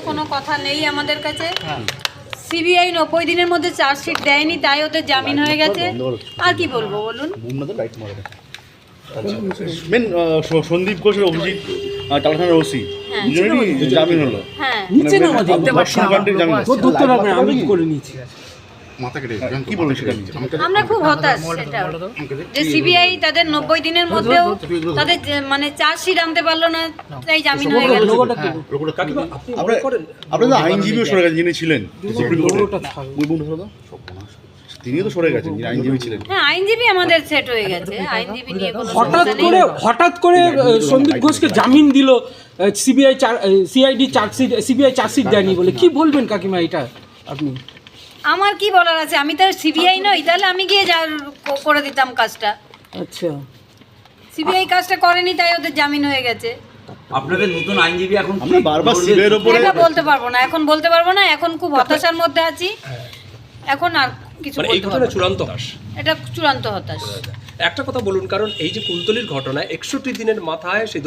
কোনো কথা নেই আমাদের কাছে। সিবিআই 90 দিনের মধ্যে চার্জশিট দেয়নি, তাই ওদের জামিন হয়ে গেছে। আর কি বলবো বলুন। মেন সন্দীপ ঘোষের অভিজিৎ টালখানার ওসি দুজনেরই জামিন হলো। হ্যাঁ, আমি করে নিয়েছি কি বলবেন সেটা আমরা খুব হতাশ সেটা যে সিবিআই তাদের 90 দিনের মধ্যেও তাদের মানে চার্জশিট আনতে পারলো না, তাই জামিন হয়ে গেল। আপনাদের আইনজীবীও সরে গেছেন যিনি ছিলেন সুপ্রিম কোর্টে, তিনিও তো সরে গেছেন, যিনি আইনজীবী ছিলেন। হ্যাঁ, আইনজীবী আমাদের সেট হয়ে গেছে, আইনজীবী নিয়ে কোনো সমস্যা নেই। হঠাৎ করে সন্দীপ ঘোষকে জামিন দিল সিবিআই চার্জশিট দেয়নি বলে, কি বলবেন কাকিমা এটা আপনি? আমার কি বলার আছে, আমি তো সিবিআই নই, তাহলে আমি গিয়ে করে দিতাম কাজটা। আচ্ছা, সিবিআই কাজটা করেনি, তাই ওদের জামিন হয়ে গেছে। আপনাদের নতুন আইনজীবী এখন আমরা বারবার সিবিআইয়ের উপরে এটা বলতে পারবো না, এখন বলতে পারবো না, এখন খুব হতাশার মধ্যে আছি। এখন আর কিছু মানে এই বলতে ঘটনা পারবো না। চূড়ান্ত হতাশ। এটা চূড়ান্ত হতাশ। একটা কথা বলুন, কারণ এই যে কুলতলির ঘটনায় 61 দিনের মাথায় সেই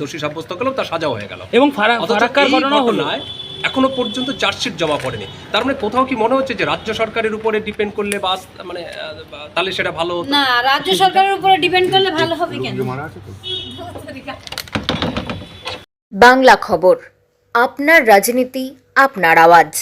দোষী সাব্যস্ত গেল, তার সাজাও হয়ে গেল, এবং অথচ ফারাক্কার এই ঘটনা হলো, ঘটনায় এখনো পর্যন্ত চার্জশিট জমা পড়েনি। তার মানে কোথাও কি মনে হচ্ছে যে রাজ্য সরকারের উপরে ডিপেন্ড করলে বাস মানে তাহলে সেটা ভালো হতো? না, রাজ্য সরকারের উপরে ডিপেন্ড করলে ভালো হবে কেন? বাংলা খবর, আপনার রাজনীতি, আপনার আওয়াজ।